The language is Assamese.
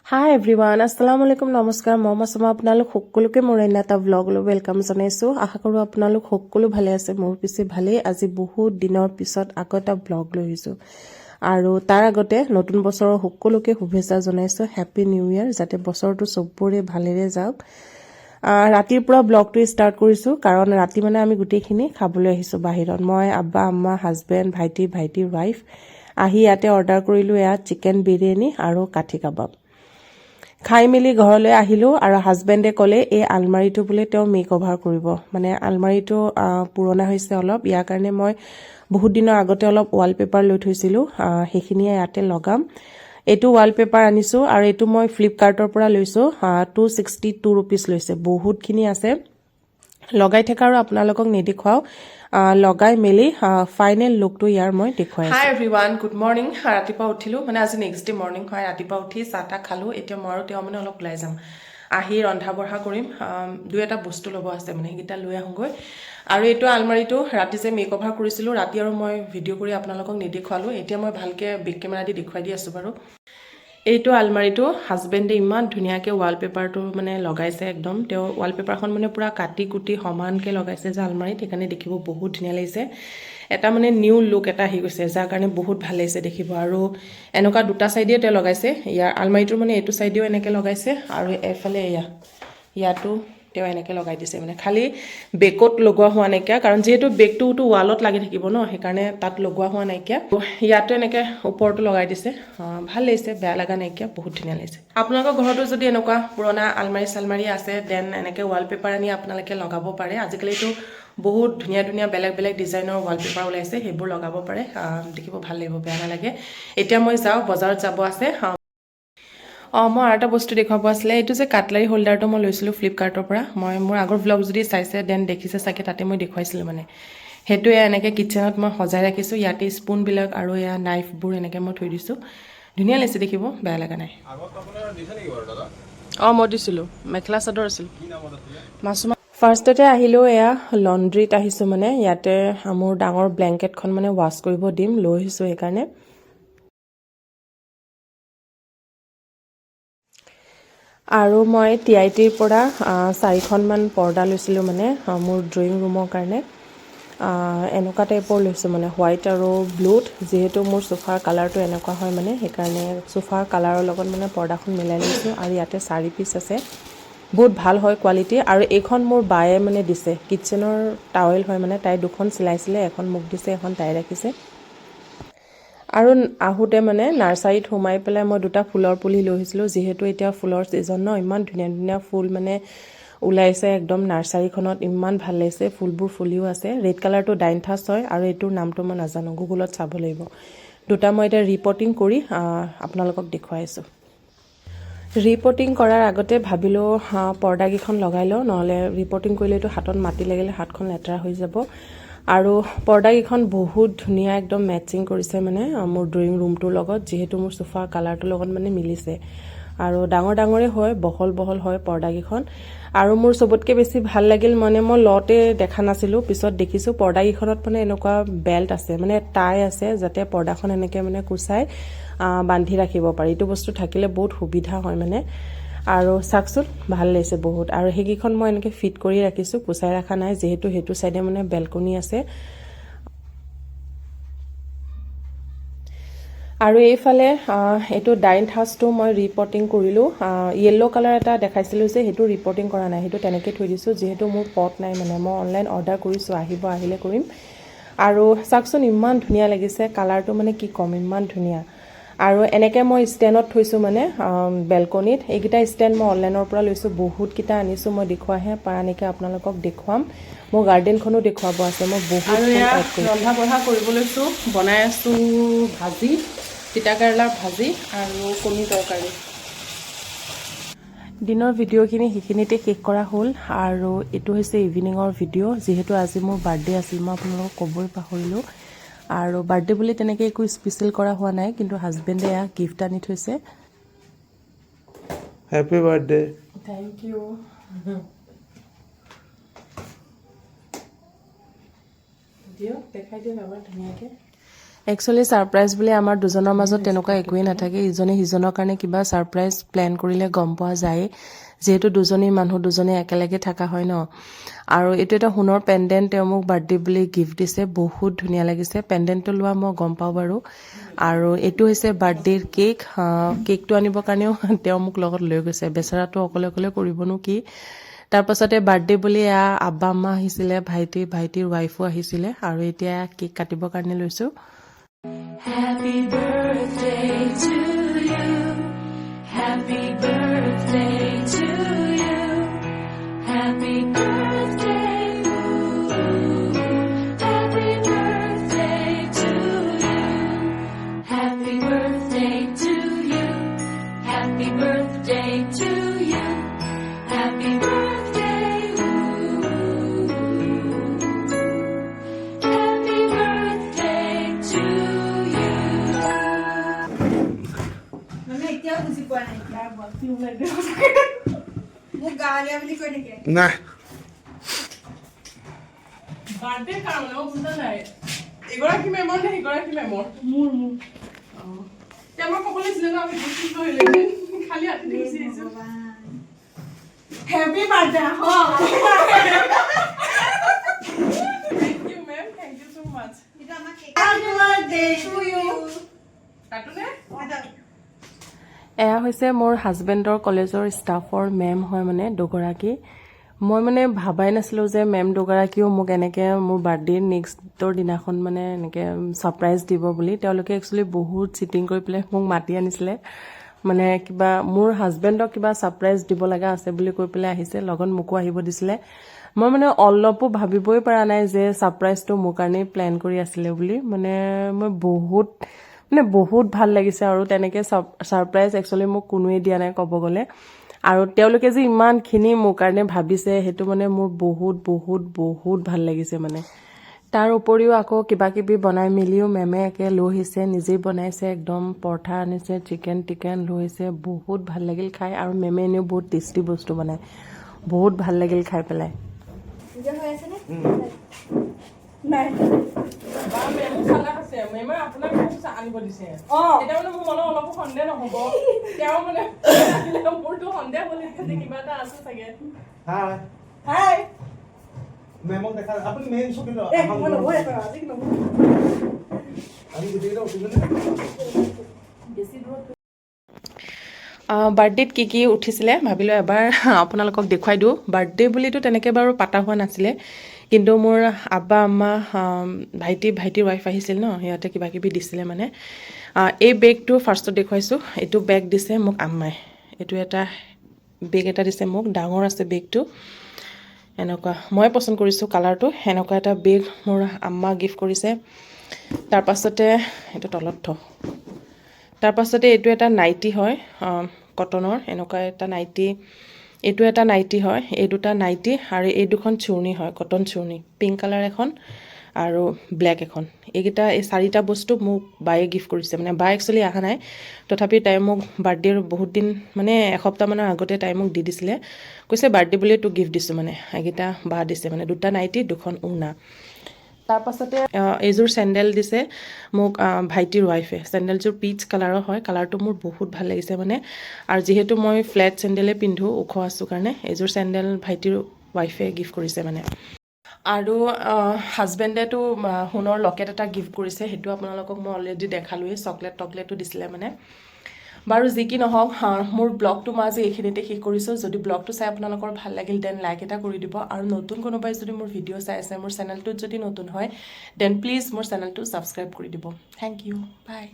হাই এভৰিৱান আসসালামু আলাইকুম নমস্কাৰ মই মাছুমা আপোনালোক সকলোকে মোৰ এটা ব্লগলৈ ওয়েলকাম জনাইছো আশা কৰোঁ আপোনালোক সকলো ভালে আছে মোৰ পিছে ভালেই আজি বহুত দিনৰ পিছত আকৌ এটা ব্লগ লৈ আহিছো আৰু তাৰ আগতে নতুন বছৰৰ সকলোকে শুভেচ্ছা জনাইছো হ্যাপি নিউ ইয়াৰ যাতে বছৰটো সবৰে ভালেৰে যাওক ৰাতিৰ পৰা ব্লগটো ষ্টাৰ্ট কৰিছো কাৰণ ৰাতি মানে আমি গুটেইখিনি খাবলৈ আহিছো বাহিৰত মই আব্বা আম্মা হাজবেণ্ড ভাইটিৰ ওয়াইফ আহি ইয়াতে অৰ্ডাৰ কৰিলো এয়া চিকেন বিৰিয়ানী আৰু কাঠি কাবাব খাই মিলি ঘৰলৈ আহিলো আৰু হাজবেণ্ডে ক'লে এই আলমাৰিটো বুলে তেওঁ মেক ওভাৰ কৰিব মানে আলমাৰিটো পুৰণা হৈছে অলপ ইয়াৰ কাৰণে মই বহুত দিনৰ আগতে অলপ ৱালপেপাৰ লৈ থৈছিলো সেইখিনিয়ে ইয়াতে লগাম এটো ৱালপেপাৰ আনিছো আৰু এটো মই ফ্লিপকাৰ্টৰ পৰা লৈছো 262 रुपीस লৈছে বহুতখিনি আছে লগাই থকা আৰু আপোনালোকক নেদেখুৱাও লগাই মেলি ফাইনেল লুকটো ইয়াৰ মই দেখুৱাই হাই এভৰিৱান গুড মৰ্নিং ৰাতিপুৱা উঠিলো মানে আজি নেক্সট ডে মৰ্নিং হয় ৰাতিপুৱা উঠি চাটা খালো এতিয়া মই আৰু তেওঁ মানে অলপ ওলাই যাম আহি ৰন্ধা বঢ়া কৰিম দুই এটা বস্তু ল'ব আছে মানে গিটা লৈ আহোগৈ আৰু এটো আলমাৰিটো ৰাতি যে মেক ওভাৰ কৰিছিলো ৰাতি আৰু মই ভিডিও কৰি আপোনালোকক নেদেখুৱালো এতিয়া মই ভালকে বেক কেমেৰা দি দেখুৱাই দি আছো বাৰু এইটো আলমাৰিটো হাজবেণ্ডে ইমান ধুনিয়াকে ৱালপেপাৰটো মানে লগাইছে একদম তেও ৱালপেপাৰখন মানে পুৰা কাটি কুটি সমানকে লগাইছে যে আলমাৰিত এখানে দেখিব বহুত ধুনিয়া লাগিছে এটা মানে নিউ লুক এটা আহি গৈছে যাৰ কাৰণে বহুত ভাল লাগিছে দেখিব আৰু এনেকা দুটা সাইডে তে লগাইছে ইয়াৰ আলমাৰিটোৰ মানে এটো সাইডেও এনেকে লগাইছে আৰু এফালে ইয়াতো তেও এনেকে লগাই দিছে মানে খালি বেকত লগোৱা হোৱা নাইকিয়া কাৰণ যেহেতু বেকটো ৱালত লাগি থাকিব ন সেইকাৰণে তাত লগোৱা হোৱা নাইকিয়া ইয়াতো এনেকে ওপৰটো লগাই দিছে ভাল লাগিছে বেয়া লাগা নাইকিয়া বহুত ধুনিয়া লাগিছে আপোনালোকৰ ঘৰতো যদি এনেকুৱা পুৰণা আলমাৰি আছে দেন এনেকে ৱালপেপাৰ আনি আপোনালোকে লগাব পাৰে আজিকালিতো বহুত ধুনিয়া ধুনিয়া বেলেগ বেলেগ ডিজাইনৰ ৱালপেপাৰ ওলাইছে হেবোৰ লগাব পাৰে দেখিব ভাল লাগিব বেয়া নালাগে এতিয়া মই যাও বজাৰত যাব আছে মই এটা বস্তু দেখাব আছিলে এটো যে কাটলাৰী হোল্ডাৰটো মই লৈছিলো ফ্লিপকাৰ্টৰ পৰা মই মোৰ আগৰ ব্লগ যদি চাইছে দেন দেখিছে সাকে তাতে মই দেখুৱাইছিল মানে হেতু এনেকে কিচেনত মই সজাই ৰাখিছো ইয়াতে স্পুন বিলাক আৰু এয়া নাইফ বোৰ এনেকে মই থৈ দিছো ধুনিয়া লাগিছে দেখিব বেয়া লাগা নাই আগত আপোনাৰ দিছে নেকি বাৰু দাদা মই দিছিলো মেখলা চাদৰ আছিল কি নামত আছিল মাছুমা ফাৰ্ষ্টতে আহিলো এয়া লন্ড্ৰিত আহিছো মানে ইয়াতে মোৰ ডাঙৰ ব্ল্যাঙ্কেটখন মানে ওয়াশ কৰিব দিম লৈ আহিছো এই কাৰণে আৰু মই টিআইটিৰ পৰা 4খন মান পৰ্দা লৈছিলো মানে মোৰ ড্ৰয়িং ৰুমৰ কাৰণে এনেকুৱা টাইপৰ লৈছো মানে হোৱাইট আৰু ব্লুত যেহেতু মোৰ সোফাৰ কালাৰটো এনেকুৱা হয় মানে সেইকাৰণে সোফাৰ কালাৰৰ লগত মানে পৰ্দাখন মিলাই লৈছো আৰু ইয়াতে 4 পিস আছে বহুত ভাল হয় কোৱালিটি আৰু এইখন মোৰ বায়ে মানে দিছে কিচেনৰ টাৱেল হয় মানে তাই দুখন চিলাইছিলে এখন মোক দিছে এখন তাই ৰাখিছে আৰু আহুতে মানে নাৰ্সাৰীত হোমাই পেলাই মই দুটা ফুলৰ পুলি লৈ আহিছিলো যেহেতু এতিয়া ফুলৰ সিজন ন ইমান ধুনিয়া ধুনিয়া ফুল মানে ওলাইছে একদম নাৰ্সাৰীখনত ইমান ভাল লাগিছে ফুলবোৰ ফুলিও আছে ৰেড কালাৰটো ডাইনথাছ হয় আৰু এটোৰ নামটো মই নাজানো গুগলত চাব লাগিব দুটা মই এটা ৰিপোৰ্টিং কৰি আপোনালোকক দেখুৱাইছো ৰিপোৰ্টিং কৰাৰ আগতে ভাবিলো পৰ্দা কিখন লগাই লও নহলে ৰিপোৰ্টিং কৰিলেটো হাতত মাটি লাগিলে হাতখন লেতেৰা হৈ যাব আৰু পৰ্দা কিখন বহুত ধুনিয়া একদম ম্যাচিং কৰিছে মানে মোৰ ড্ৰয়িং ৰুমটোৰ লগত যেহেতু মোৰ সোফা কালাৰটোৰ লগত মানে মিলিছে আৰু ডাঙৰ ডাঙৰে হয় বহল হয় পৰ্দা কিখন আৰু মোৰ সবতকে বেছি ভাল লাগিল মানে মই লতে দেখা নাছিলো পিছত দেখিছো পৰ্দা কিখনত মানে এনেকুৱা বেল্ট আছে মানে টাই আছে যাতে পৰ্দাখন এনেকে মানে কুচাই বান্ধি ৰাখিব পাৰি এইটো বস্তু থাকিলে বহুত সুবিধা হয় মানে আৰু সাকসুল ভাল লাগিছে বহুত আৰু হেগিখন মই এনেকে ফিট কৰি ৰাখিছো কুচাই ৰাখা নাই যেহেতু হেতু সাইডে মানে বেলকনি আছে আৰু এইফালে এটো ডাইনথাছটো মই ৰিপোৰ্টিং কৰিলো ইয়েলো কালাৰ এটা দেখাইছিলো যে হেতু ৰিপোৰ্টিং কৰা নাই হেতু তেনেকে থৈ দিছো যেহেতু মোৰ পট নাই মানে মই অনলাইন অৰ্ডাৰ কৰিছো আহিলে কৰিম আৰু সাকসুন ইমান ধুনিয়া লাগিছে কালাৰটো মানে কি কম ইমান ধুনিয়া আৰু এনেকে মই ষ্টেণ্ডত থৈছো মানে বেলকনিত এইগিটা ষ্টেণ্ড মই অনলাইনৰ পৰা লৈছো বহুত কিটা আনিছো মই দেখুৱাহে পাৰানিকে আপোনালোকক দেখুৱাম মোৰ গাৰ্ডেনখনো দেখুৱাব আছে মই বহুত ৰন্ধা বঢ়া কৰিব লৈছো বনাই আছো ভাজি তিতা কেৰেলাৰ ভাজি আৰু কণী তৰকাৰী দিনৰ ভিডিওখিনি হিখিনিতে শেষ কৰা হ'ল আৰু এটো হৈছে ইভিনিংৰ ভিডিও যেহেতু আজি মোৰ বাৰ্থডে আছিল মই আপোনালোকক কবই পাহৰিলো আৰু বাৰ্থডে বুলি তেনেকে একো স্পেশাল কৰা হোৱা নাই কিন্তু হাজবেণ্ডে এক গিফট আনি থৈছে হ্যাপি বাৰ্থডে থ্যাংক ইউ দিও দেখাই দিও আমাৰ ধুনিয়াকে একচুৱেলি ছাৰপ্ৰাইজ বুলি আমাৰ দুজনৰ মাজত তেনেকুৱা একোৱেই নাথাকে ইজনে সিজনৰ কাৰণে কিবা ছাৰপ্ৰাইজ প্লেন কৰিলে গম পোৱা যায় যিহেতু দুজনী মানুহ দুজনে একেলগে থকা হয় ন আৰু এইটো এটা সোণৰ পেণ্ডেণ্ট তেওঁ মোক বাৰ্থডে বুলি গিফ্ট দিছে বহুত ধুনীয়া লাগিছে পেণ্ডেণ্টটো লোৱা মই গম পাওঁ বাৰু আৰু এইটো হৈছে বাৰ্থডেৰ কেকটো আনিবৰ কাৰণেও তেওঁ মোক লগত লৈ গৈছে বেচেৰাটো অকলে অকলে কৰিবনো কি তাৰপাছতে বাৰ্থডে বুলি আব্বা আম্মা আহিছিলে ভাইটিৰ ৱাইফো আহিছিলে আৰু এতিয়া কেক কাটিবৰ কাৰণে লৈছোঁ Happy birthday to you. Happy birthday to you. Happy birthday. Ooh. Happy birthday to you. Happy birthday to you. Happy birthday to you. Happy birthday. Ooh. Happy birthday to you. মানে এতিয়াও বুজি পোৱা নাই মোক গাঁৱলীয়া বুলি কৈ থাকে নাই বাৰ্থডে কাৰণে বুজা নাই এগৰাকী মেমৰ নে সিগৰাকী মেমৰ মোৰ এতিয়া মই ক'ব লাগিছিলে ন আমি গুচি গৈলে খালি হাতে দি গুচি আহিছো happy birthday thank you ma'am thank you so much এটা আমাক হ্যাপি বাৰ্থডে টু ইউ কাটোনে এয়া হৈছে মোৰ হাজবেণ্ডৰ কলেজৰ ষ্টাফৰ মেম হয় মানে দুগৰাকী মই মানে ভাবাই নাছিলোঁ যে মেম দুগৰাকীও মোক এনেকৈ মোৰ বাৰ্থডে নেক্সটৰ দিনাখন মানে এনেকৈ ছাৰপ্ৰাইজ দিব বুলি তেওঁলোকে একচুৱেলি বহুত চিটিং কৰি পেলাই মোক মাতি আনিছিলে মানে কিবা মোৰ হাজবেণ্ডক কিবা ছাৰপ্ৰাইজ দিব লগা আছে বুলি কৈ পেলাই আহিছে লগত মোকো আহিব দিছিলে মই মানে অলপো ভাবিবই পৰা নাই যে ছাৰপ্ৰাইজটো মোৰ কাৰণেই প্লেন কৰি আছিলে বুলি মানে মই বহুত ভাল লাগিছে আৰু তেনেকৈ ছাৰপ্ৰাইজ একচুৱেলি মোক কোনোৱে দিয়া নাই ক'ব গ'লে আৰু তেওঁলোকে যে ইমানখিনি মোৰ কাৰণে ভাবিছে সেইটো মানে মোৰ বহুত ভাল লাগিছে মানে তাৰ উপৰিও আকৌ কিবা কিবি বনাই মেলিও মেমে একে লৈ আহিছে নিজেই বনাইছে একদম পৰঠা আনিছে চিকেন লৈ আহিছে বহুত ভাল লাগিল খাই আৰু মেমে এনেও বহুত টেষ্টি বস্তু বনায় বহুত ভাল লাগিল খাই পেলাই পূজা হৈ আছে নে নাই বা মেমো চালাক আছে মেমে আপোনাক আনিব দিছে এতিয়া মানে মোৰ মনত অলপো সন্দেহ নহ'ব তেওঁ মানে মোৰতো সন্দেহ বুলি যে কিবা এটা আছে চাগে হাই হাই মেমক দেখা আপুনি মেইন চকী লওক আমি গোটেইকেইটা উঠিছোনে বাৰ্থডেত কি উঠিছিলে ভাবিলোঁ এবাৰ আপোনালোকক দেখুৱাই দিওঁ বাৰ্থডে বুলিতো তেনেকৈ বাৰু পাতা হোৱা নাছিলে কিন্তু মোৰ আব্বা আম্মা ভাইটিৰ ৱাইফ আহিছিল ন সিহঁতে কিবা কিবি দিছিলে মানে এই বেগটো ফাৰ্ষ্টত দেখুৱাইছোঁ এইটো বেগ দিছে মোক আম্মাই এইটো এটা বেগ এটা দিছে মোক ডাঙৰ আছে বেগটো এনেকুৱা মই পচন্দ কৰিছোঁ কালাৰটো এনেকুৱা এটা বেগ মোৰ আম্মা গিফ্ট কৰিছে তাৰপাছতে এইটো তলত তাৰপাছতে এইটো এটা নাইটি হয় কটনৰ এনেকুৱা এটা নাইটি এইটো এটা নাইটি হয় এই দুটা নাইটি আৰু এই দুখন চুৰ্ণি হয় কটন চুৰ্ণি পিংক কালাৰ এখন আৰু ব্লেক এখন এই চাৰিটা বস্তু মোক বায়ে গিফ্ট কৰিছে মানে বাই একচুৱেলি অহা নাই তথাপি তাই মোক বাৰ্থডেৰ বহুত দিন মানে এসপ্তাহমানৰ আগতে তাই মোক দি দিছিলে কৈছে বাৰ্থডে বুলি তোক গিফ্ট দিছোঁ মানে এইকেইটা বা দিছে মানে দুটা নাইটি দুখন উৰ্ণা তাৰপাছতে এইযোৰ চেণ্ডেল দিছে মোক ভাইটিৰ ৱাইফে চেণ্ডেলযোৰ পিচ কালাৰৰ হয় কালাৰটো মোৰ বহুত ভাল লাগিছে মানে আৰু যিহেতু মই ফ্লেট চেণ্ডেলেই পিন্ধোঁ ওখ আছোঁ কাৰণে এইযোৰ চেণ্ডেল ভাইটিৰ ৱাইফে গিফ্ট কৰিছে মানে আৰু হাজবেণ্ডেতো সোণৰ লকেট এটা গিফ্ট কৰিছে সেইটো আপোনালোকক মই অলৰেডি দেখালোৱেই টকলেটো দিছিলে মানে বাৰু যি কি নহওক মোৰ ব্লগটো মই আজি এইখিনিতে শেষ কৰিছোঁ যদি ব্লগটো চাই আপোনালোকৰ ভাল লাগিল দেন লাইক এটা কৰি দিব আৰু নতুন কোনোবাই যদি মোৰ ভিডিঅ' চাই আছে মোৰ চেনেলটোত যদি নতুন হয় দেন প্লিজ মোৰ চেনেলটো ছাবস্ক্ৰাইব কৰি দিব থেংক ইউ বাই